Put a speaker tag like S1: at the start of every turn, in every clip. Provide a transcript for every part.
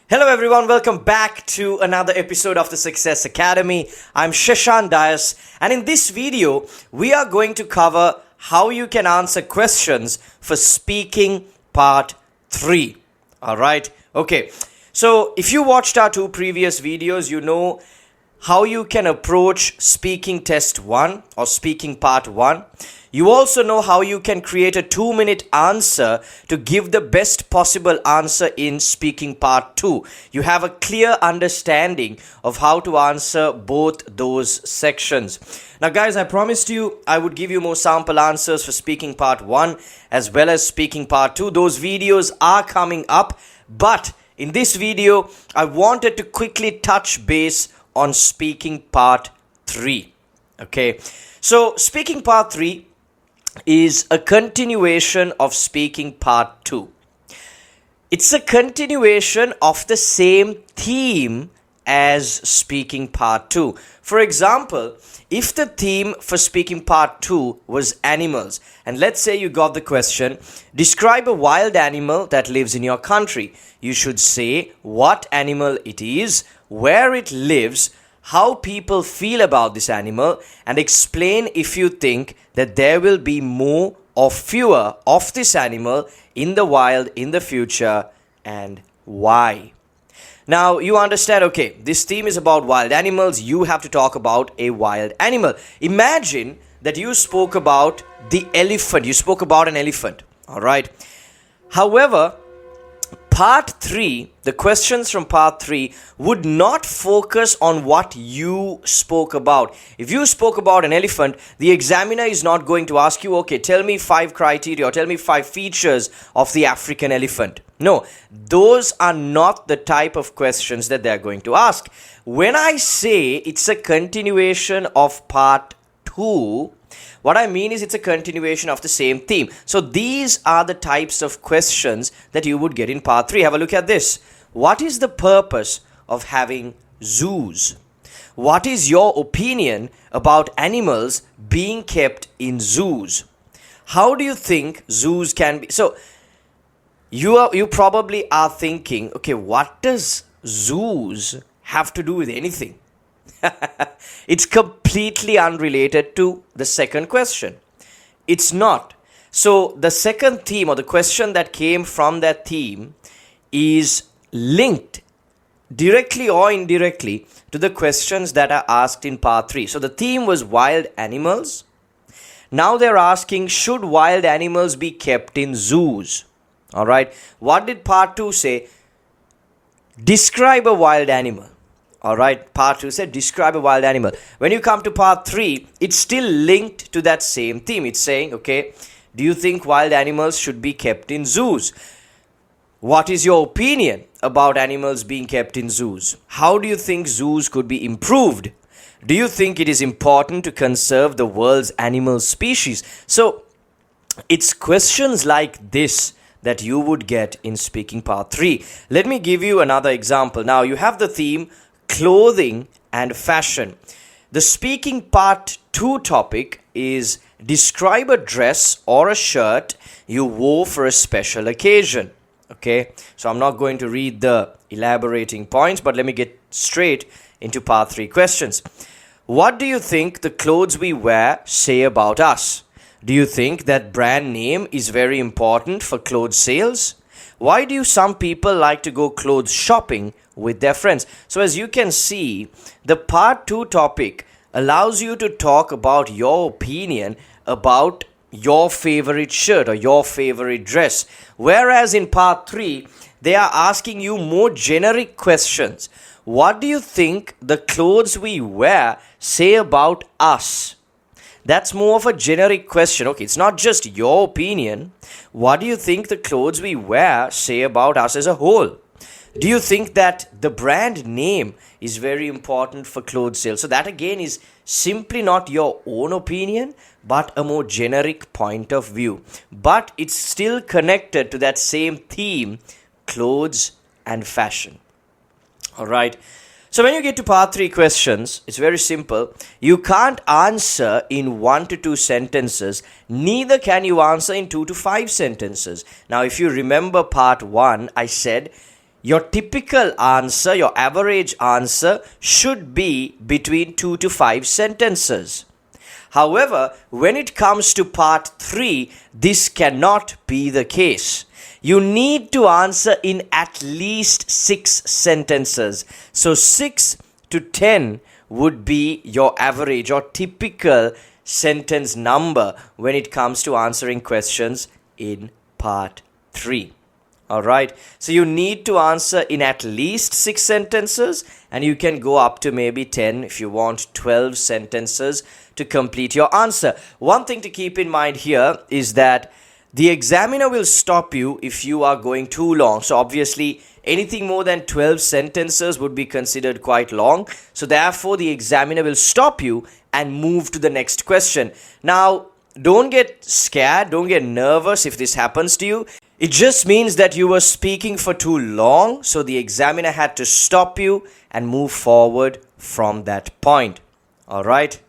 S1: Hello everyone, welcome back to another episode of the Success Academy. I'm Shashan Dias, and in this video, we are going to cover how you can answer questions for speaking part 3. Alright, okay. So if you watched our two previous videos, you know how you can approach speaking test 1 or speaking part 1. You also know how you can create a 2-minute answer to give the best possible answer in speaking part 2. You have a clear understanding of how to answer both those sections. Now guys, I promised you I would give you more sample answers for speaking part 1 as well as speaking part 2. Those videos are coming up, but in this video, I wanted to quickly touch base on speaking part 3. Okay, so speaking part 3 is a continuation of speaking part 2. It's a continuation of the same theme as speaking part 2. For example, if the theme for speaking part 2 was animals, and let's say you got the question, describe a wild animal that lives in your country. You should say what animal it is, where it lives, how people feel about this animal, and explain if you think that there will be more or fewer of this animal in the wild in the future and why. Now you understand, okay, this theme is about wild animals. You have to talk about a wild animal. Imagine that you spoke about the elephant. You spoke about an elephant, all right? However, part 3, the questions from part 3 would not focus on what you spoke about. If you spoke about an elephant, the examiner is not going to ask you, okay, tell me 5 criteria or tell me 5 features of the African elephant. No, those are not the type of questions that they're going to ask. When I say it's a continuation of part 2, what I mean is it's a continuation of the same theme. So these are the types of questions that you would get in part 3. Have a look at this. What is the purpose of having zoos? What is your opinion about animals being kept in zoos? How do you think zoos can be? So you probably are thinking, okay, what does zoos have to do with anything? It's completely unrelated to the second question. It's not. So the second theme or the question that came from that theme is linked directly or indirectly to the questions that are asked in part 3. So the theme was wild animals. Now they're asking, should wild animals be kept in zoos? All right. What did part 2 say? Describe a wild animal. All right, part 2 said describe a wild animal. When you come to part 3, it's still linked to that same theme. It's saying, okay, do you think wild animals should be kept in zoos? What is your opinion about animals being kept in zoos? How do you think zoos could be improved? Do you think it is important to conserve the world's animal species? So it's questions like this that you would get in speaking part 3. Let me give you another example. Now you have the theme clothing and fashion. The speaking part 2 topic is describe a dress or a shirt you wore for a special occasion. Okay, so I'm not going to read the elaborating points, but let me get straight into part 3 questions. What do you think the clothes we wear say about us? Do you think that brand name is very important for clothes sales? Why do some people like to go clothes shopping with their friends? So as you can see, the part 2 topic allows you to talk about your opinion about your favorite shirt or your favorite dress. Whereas in part 3, they are asking you more generic questions. What do you think the clothes we wear say about us? That's more of a generic question. Okay, it's not just your opinion. What do you think the clothes we wear say about us as a whole? Do you think that the brand name is very important for clothes sales? So that again is simply not your own opinion, but a more generic point of view. But it's still connected to that same theme, clothes and fashion. All right. So when you get to part 3 questions, it's very simple. You can't answer in 1 to 2 sentences. Neither can you answer in 2 to 5 sentences. Now, if you remember part 1, I said your typical answer, your average answer should be between 2 to 5 sentences. However, when it comes to part 3, this cannot be the case. You need to answer in at least 6 sentences. So 6 to 10 would be your average or typical sentence number when it comes to answering questions in part 3. Alright, so you need to answer in at least 6 sentences, and you can go up to maybe 10 if you want 12 sentences to complete your answer. One thing to keep in mind here is that the examiner will stop you if you are going too long. So obviously, anything more than 12 sentences would be considered quite long. So therefore, the examiner will stop you and move to the next question. Now, don't get scared, don't get nervous if this happens to you. It just means that you were speaking for too long, so the examiner had to stop you and move forward from that point. Alright?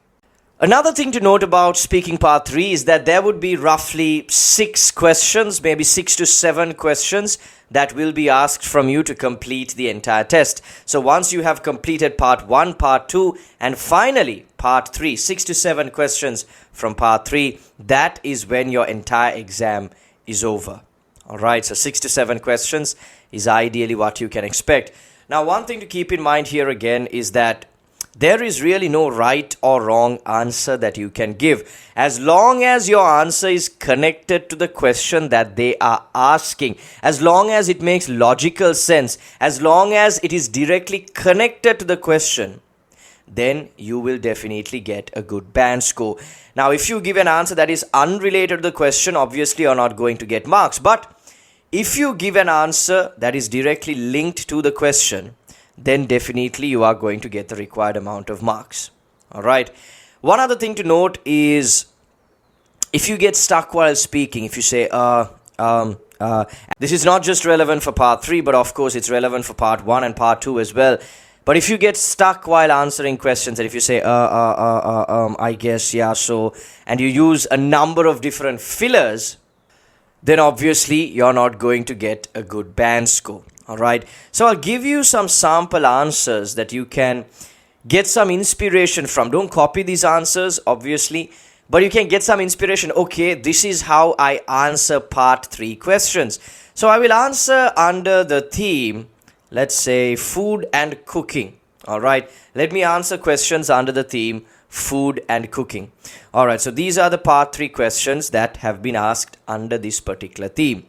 S1: Another thing to note about speaking part 3 is that there would be roughly 6 questions, maybe 6 to 7 questions that will be asked from you to complete the entire test. So once you have completed part 1, part 2, and finally part 3, 6 to 7 questions from part 3, that is when your entire exam is over. Alright, so 6 to 7 questions is ideally what you can expect. Now, one thing to keep in mind here again is that there is really no right or wrong answer that you can give. As long as your answer is connected to the question that they are asking, as long as it makes logical sense, as long as it is directly connected to the question, then you will definitely get a good band score. Now, if you give an answer that is unrelated to the question, obviously you're not going to get marks. But if you give an answer that is directly linked to the question, then definitely you are going to get the required amount of marks. Alright. One other thing to note is if you get stuck while speaking, if you say, this is not just relevant for part 3, but of course it's relevant for part 1 and part 2 as well. But if you get stuck while answering questions, and if you say, I guess, yeah, so, and you use a number of different fillers, then obviously you're not going to get a good band score. Alright, so I'll give you some sample answers that you can get some inspiration from. Don't copy these answers, obviously, but you can get some inspiration. Okay, this is how I answer part 3 questions. So I will answer under the theme, let's say, food and cooking. Alright, let me answer questions under the theme food and cooking. Alright, so these are the part 3 questions that have been asked under this particular theme.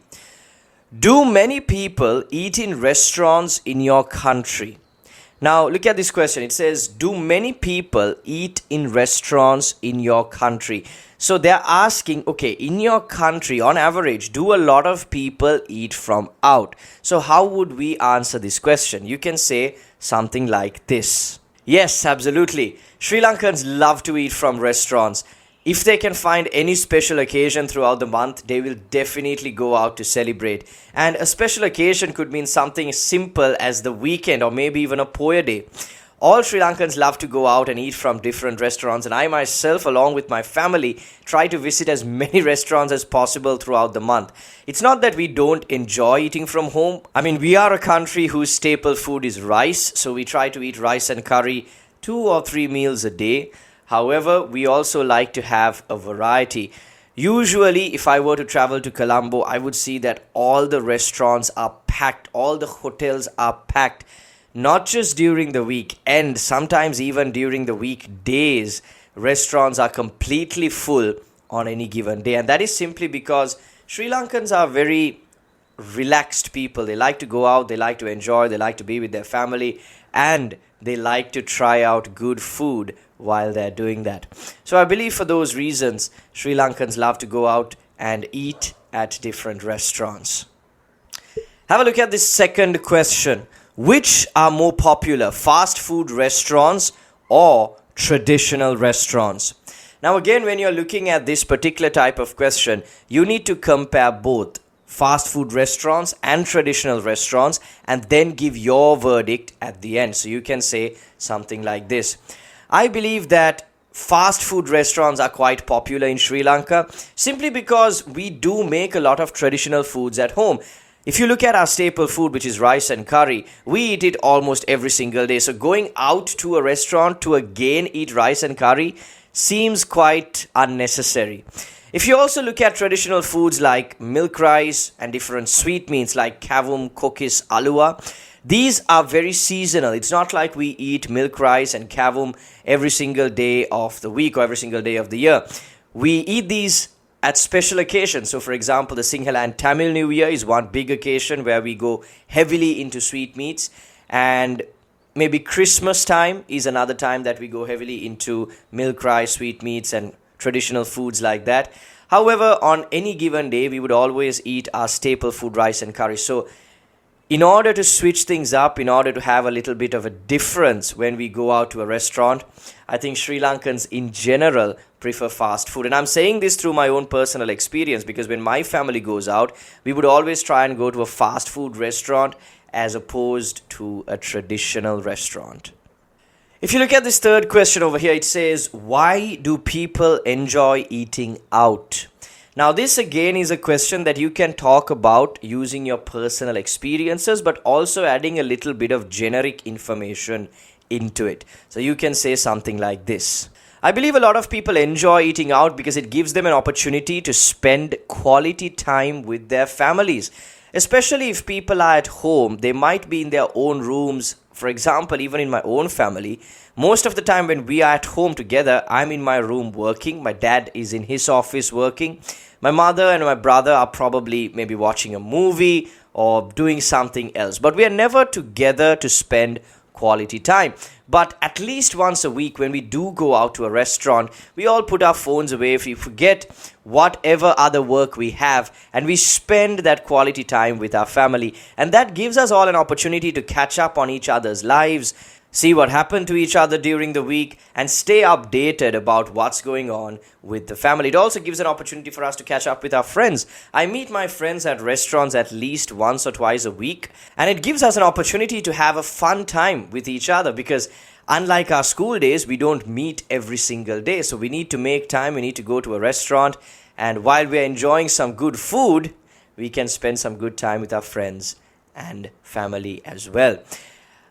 S1: Do many people eat in restaurants in your country? Now, look at this question. It says, do many people eat in restaurants in your country? So they're asking, okay, in your country, on average, do a lot of people eat from out? So how would we answer this question? You can say something like this. Yes, absolutely. Sri Lankans love to eat from restaurants. If they can find any special occasion throughout the month, they will definitely go out to celebrate. And a special occasion could mean something simple as the weekend or maybe even a Poya day. All Sri Lankans love to go out and eat from different restaurants, and I myself, along with my family, try to visit as many restaurants as possible throughout the month. It's not that we don't enjoy eating from home. I mean, we are a country whose staple food is rice, so we try to eat rice and curry 2 or 3 meals a day. However, we also like to have a variety. Usually, if I were to travel to Colombo, I would see that all the restaurants are packed, all the hotels are packed, not just during the weekend, sometimes even during the weekdays. Restaurants are completely full on any given day. And that is simply because Sri Lankans are very relaxed people. They like to go out, they like to enjoy, they like to be with their family, and they like to try out good food while they're doing that. So I believe for those reasons, Sri Lankans love to go out and eat at different restaurants. Have a look at this second question. Which are more popular, fast food restaurants or traditional restaurants? Now again, when you're looking at this particular type of question, you need to compare both fast food restaurants and traditional restaurants and then give your verdict at the end. So you can say something like this. I believe that fast food restaurants are quite popular in Sri Lanka simply because we do make a lot of traditional foods at home. If you look at our staple food, which is rice and curry, we eat it almost every single day. So going out to a restaurant to again eat rice and curry seems quite unnecessary. If you also look at traditional foods like milk rice and different sweetmeats like kavum, kokis, alua, these are very seasonal. It's not like we eat milk rice and kavum every single day of the week or every single day of the year. We eat these at special occasions. So, for example, the Sinhala and Tamil New Year is one big occasion where we go heavily into sweetmeats, and maybe Christmas time is another time that we go heavily into milk rice, sweetmeats, and traditional foods like that. However, on any given day, we would always eat our staple food, rice and curry. So, in order to switch things up, in order to have a little bit of a difference when we go out to a restaurant, I think Sri Lankans in general prefer fast food. And I'm saying this through my own personal experience, because when my family goes out, we would always try and go to a fast food restaurant as opposed to a traditional restaurant. If you look at this third question over here, it says, why do people enjoy eating out? Now, this again is a question that you can talk about using your personal experiences, but also adding a little bit of generic information into it. So you can say something like this. I believe a lot of people enjoy eating out because it gives them an opportunity to spend quality time with their families. Especially if people are at home, they might be in their own rooms. For example, even in my own family, most of the time when we are at home together, I'm in my room working. My dad is in his office working. My mother and my brother are probably maybe watching a movie or doing something else. But we are never together to spend quality time. But at least once a week, when we do go out to a restaurant, we all put our phones away, if we forget whatever other work we have, and we spend that quality time with our family. And that gives us all an opportunity to catch up on each other's lives, see what happened to each other during the week, and stay updated about what's going on with the family. It also gives an opportunity for us to catch up with our friends. I meet my friends at restaurants at least once or twice a week, and it gives us an opportunity to have a fun time with each other, because unlike our school days, we don't meet every single day. So we need to make time, we need to go to a restaurant, and while we're enjoying some good food, we can spend some good time with our friends and family as well.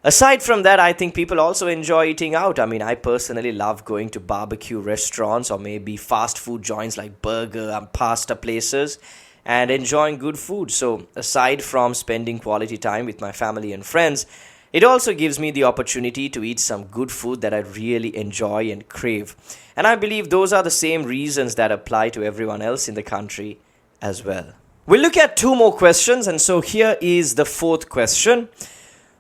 S1: Aside from that, I think people also enjoy eating out. I mean, I personally love going to barbecue restaurants or maybe fast food joints like burger and pasta places and enjoying good food. So aside from spending quality time with my family and friends, it also gives me the opportunity to eat some good food that I really enjoy and crave. And I believe those are the same reasons that apply to everyone else in the country as well. We'll look at two more questions, and so here is the fourth question.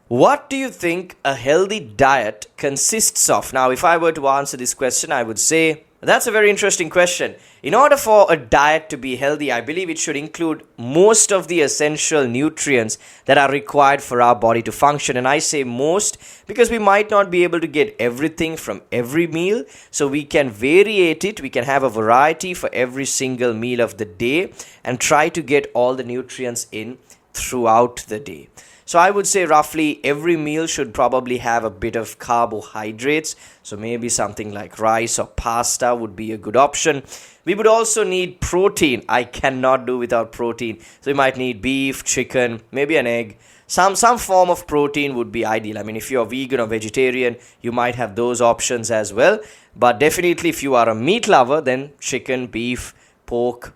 S1: What do you think a healthy diet consists of? Now, if I were to answer this question, I would say that's a very interesting question. In order for a diet to be healthy, I believe it should include most of the essential nutrients that are required for our body to function. And I say most because we might not be able to get everything from every meal. So we can variate it. We can have a variety for every single meal of the day and try to get all the nutrients in throughout the day. So I would say roughly every meal should probably have a bit of carbohydrates. So maybe something like rice or pasta would be a good option. We would also need protein. I cannot do without protein. So we might need beef, chicken, maybe an egg. Some form of protein would be ideal. I mean, if you're vegan or vegetarian, you might have those options as well. But definitely if you are a meat lover, then chicken, beef, pork,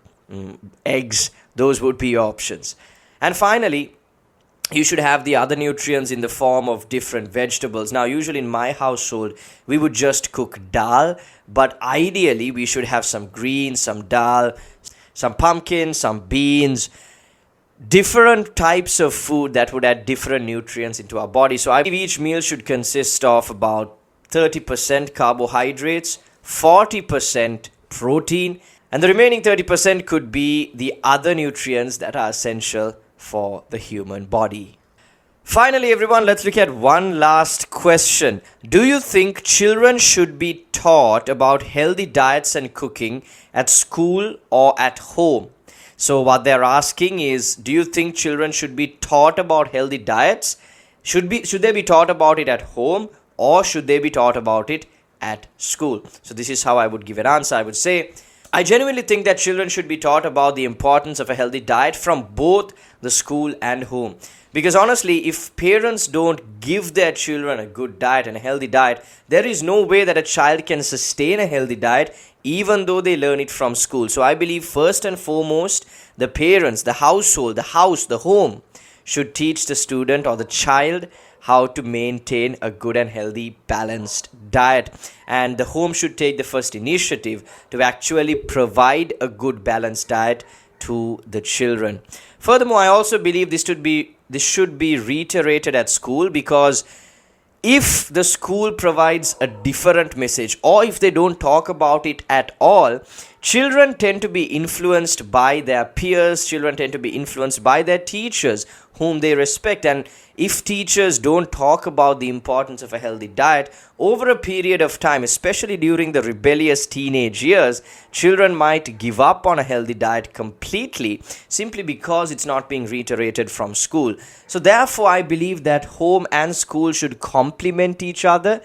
S1: eggs, those would be your options. And finally, you should have the other nutrients in the form of different vegetables. Now, usually in my household, we would just cook dal, but ideally we should have some greens, some dal, some pumpkin, some beans, different types of food that would add different nutrients into our body. So I believe each meal should consist of about 30% carbohydrates, 40% protein, and the remaining 30% could be the other nutrients that are essential for the human body. Finally, everyone, let's look at one last question. Do you think children should be taught about healthy diets and cooking at school or at home? So what they're asking is, do you think children should be taught about healthy diets? Should they be taught about it at home, or should they be taught about it at school? So this is how I would give an answer. I would say I genuinely think that children should be taught about the importance of a healthy diet from both the school and home. Because honestly, if parents don't give their children a good diet and a healthy diet, there is no way that a child can sustain a healthy diet even though they learn it from school. So I believe first and foremost, the parents, the household, the house, the home should teach the student or the child how to maintain a good and healthy balanced diet, and the home should take the first initiative to actually provide a good balanced diet to the children. Furthermore, I also believe this should be reiterated at school, because if the school provides a different message, or if they don't talk about it at all, children tend to be influenced by their peers, children tend to be influenced by their teachers whom they respect. And if teachers don't talk about the importance of a healthy diet over a period of time, especially during the rebellious teenage years, children might give up on a healthy diet completely simply because it's not being reiterated from school. So therefore, I believe that home and school should complement each other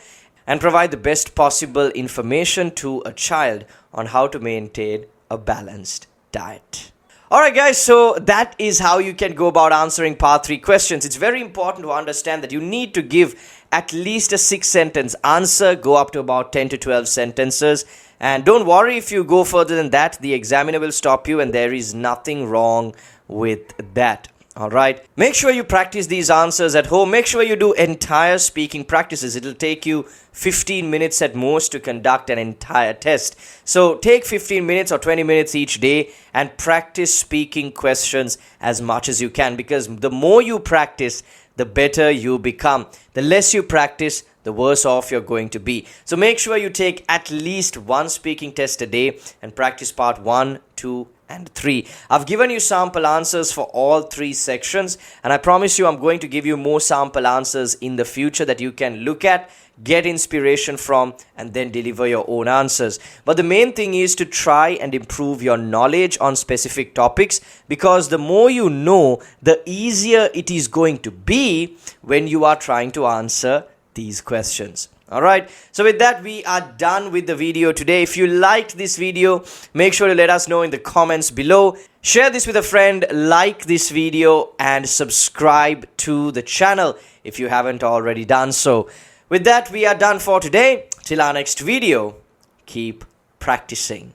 S1: and provide the best possible information to a child on how to maintain a balanced diet. Alright guys, so that is how you can go about answering part 3 questions. It's very important to understand that you need to give at least a 6-sentence answer, go up to about 10 to 12 sentences. And don't worry if you go further than that, the examiner will stop you, and there is nothing wrong with that. Alright, make sure you practice these answers at home. Make sure you do entire speaking practices. It'll take you 15 minutes at most to conduct an entire test. So take 15 minutes or 20 minutes each day and practice speaking questions as much as you can, because the more you practice, the better you become. The less you practice, the worse off you're going to be. So make sure you take at least one speaking test a day and practice part 1, 2, and 3. I've given you sample answers for all 3 sections, and I promise you I'm going to give you more sample answers in the future that you can look at, get inspiration from, and then deliver your own answers. But the main thing is to try and improve your knowledge on specific topics, because the more you know, the easier it is going to be when you are trying to answer these questions. Alright, so with that, we are done with the video today. If you liked this video, make sure to let us know in the comments below. Share this with a friend, like this video, and subscribe to the channel if you haven't already done so. With that, we are done for today. Till our next video, keep practicing.